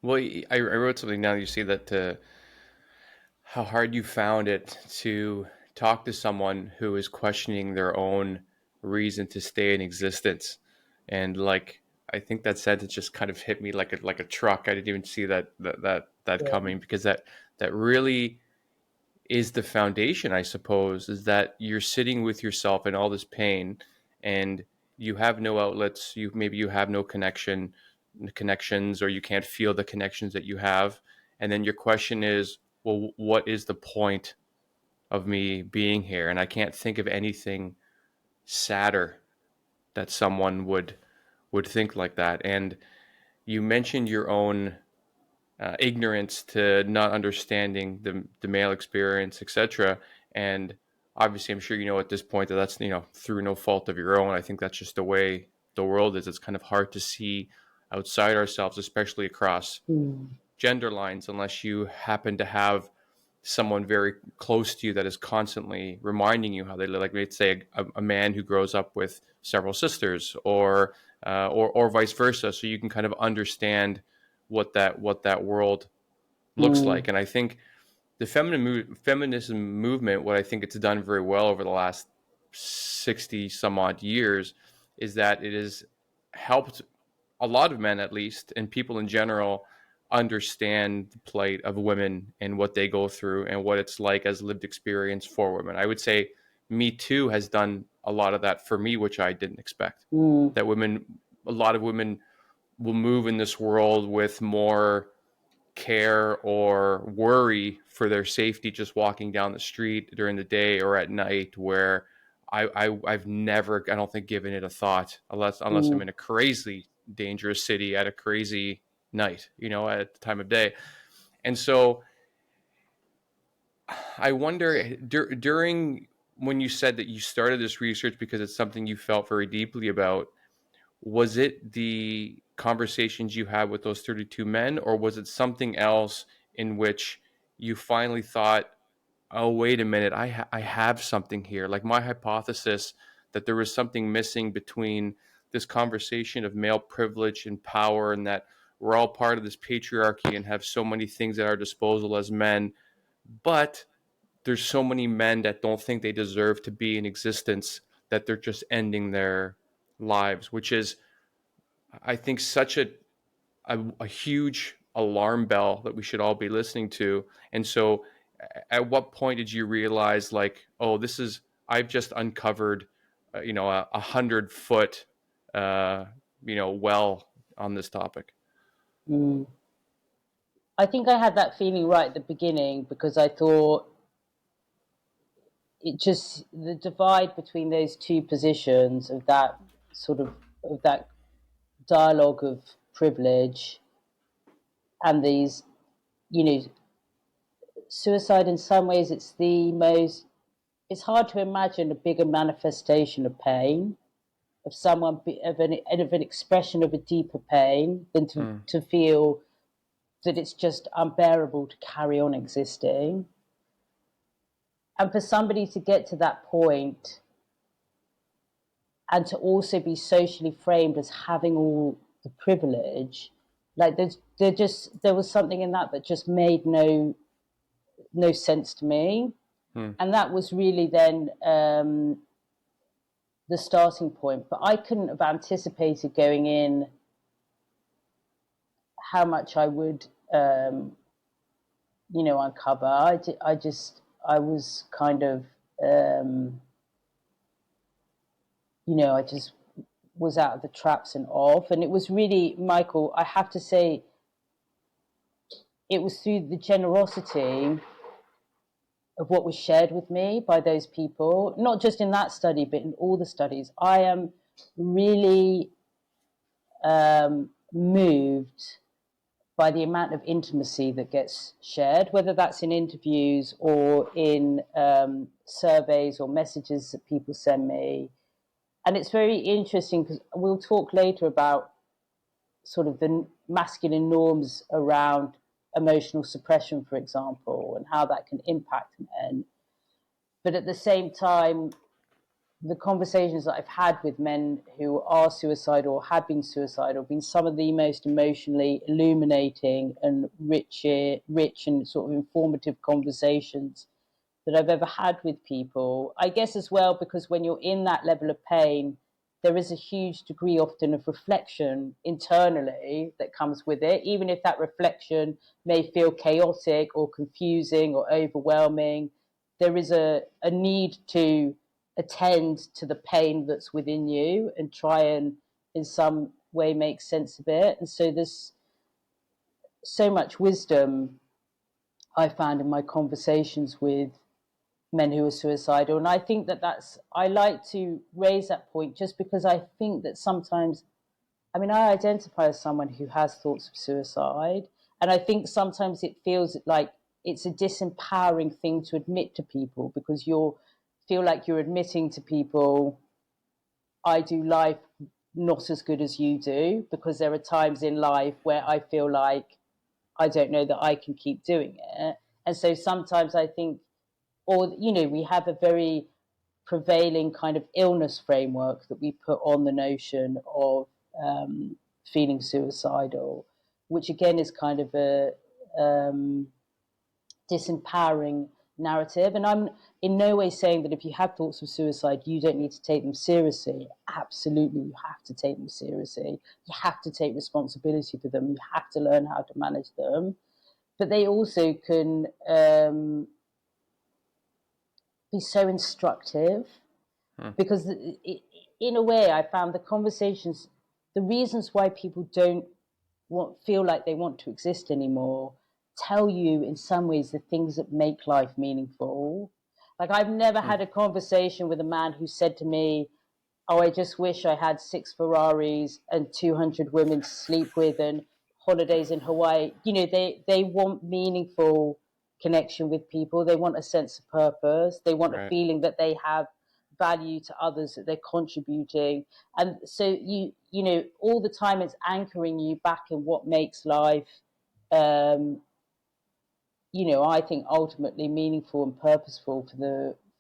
Well, I wrote something down. You see that how hard you found it to talk to someone who is questioning their own reason to stay in existence, and like I think that sentence just kind of hit me like a truck. I didn't even see that Yeah. coming, because that really is the foundation, I suppose, is that you're sitting with yourself in all this pain, and you have no outlets. Maybe you have no connections, or you can't feel the connections that you have. And then your question is, well, what is the point of me being here? And I can't think of anything sadder that someone would think like that. And you mentioned your own ignorance to not understanding the male experience, etc. And obviously, I'm sure you know at this point that that's through no fault of your own. I think that's just the way the world is. It's kind of hard to see outside ourselves, especially across Mm. gender lines, unless you happen to have someone very close to you that is constantly reminding you how they live. Like, let's say a man who grows up with several sisters, or vice versa, so you can kind of understand what that world looks Mm. like. And I think the feminism movement, what I think it's done very well over the last 60 some odd years, is that it has helped a lot of men, at least, and people in general, understand the plight of women and what they go through and what it's like as lived experience for women. I would say Me Too has done a lot of that for me, which I didn't expect. Mm. That a lot of women will move in this world with more care or worry for their safety just walking down the street during the day or at night, where I've never, I don't think, given it a thought, unless I'm Mm. in a crazy dangerous city at a crazy night, at the time of day. And so I wonder, during when you said that you started this research because it's something you felt very deeply about, was it the conversations you had with those 32 men, or was it something else in which you finally thought, oh, wait a minute, I have something here? Like, my hypothesis that there was something missing between this conversation of male privilege and power, and that we're all part of this patriarchy and have so many things at our disposal as men, but there's so many men that don't think they deserve to be in existence, that they're just ending their lives, which is, I think, such a huge alarm bell that we should all be listening to. And so, at what point did you realize, like, oh, I've just uncovered, 100-foot, well on this topic? Mm. I think I had that feeling right at the beginning because I thought it just the divide between those two positions of that sort of that dialogue of privilege and these, you know, suicide in some ways it's hard to imagine a bigger manifestation of pain of of an expression of a deeper pain than to, Mm. to feel that it's just unbearable to carry on existing. And for somebody to get to that point and to also be socially framed as having all the privilege, like there was something in that just made no sense to me. Mm. And that was really then the starting point. But I couldn't have anticipated going in how much I would, uncover. I was kind of, um, I just was out of the traps and off. And it was really, Michael, I have to say, it was through the generosity of what was shared with me by those people, not just in that study, but in all the studies. I am really moved by the amount of intimacy that gets shared, whether that's in interviews or in surveys or messages that people send me. And it's very interesting because we'll talk later about sort of the masculine norms around emotional suppression, for example, and how that can impact men. But at the same time, the conversations that I've had with men who are suicidal or have been suicidal have been some of the most emotionally illuminating and rich and sort of informative conversations that I've ever had with people. I guess as well, because when you're in that level of pain, there is a huge degree often of reflection internally that comes with it, even if that reflection may feel chaotic or confusing or overwhelming. There is a need to attend to the pain that's within you and try and in some way make sense of it. And so there's so much wisdom I found in my conversations with men who are suicidal. And I think that I like to raise that point just because I think that sometimes, I mean, I identify as someone who has thoughts of suicide. And I think sometimes it feels like it's a disempowering thing to admit to people because you feel like you're admitting to people, I do life not as good as you do, because there are times in life where I feel like I don't know that I can keep doing it. And so sometimes I think, or, we have a very prevailing kind of illness framework that we put on the notion of feeling suicidal, which again is kind of a disempowering narrative. And I'm in no way saying that if you have thoughts of suicide, you don't need to take them seriously. Absolutely, you have to take them seriously. You have to take responsibility for them. You have to learn how to manage them. But they also can be so instructive because in a way I found the conversations, the reasons why people don't feel like they want to exist anymore tell you in some ways the things that make life meaningful. Like I've never had a conversation with a man who said to me, oh, I just wish I had 6 Ferraris and 200 women to sleep with and holidays in Hawaii. They want meaningful connection with people. They want a sense of purpose. They want a Right. feeling that they have value to others, that they're contributing. And so all the time it's anchoring you back in what makes life, I think ultimately meaningful and purposeful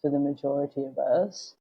for the majority of us.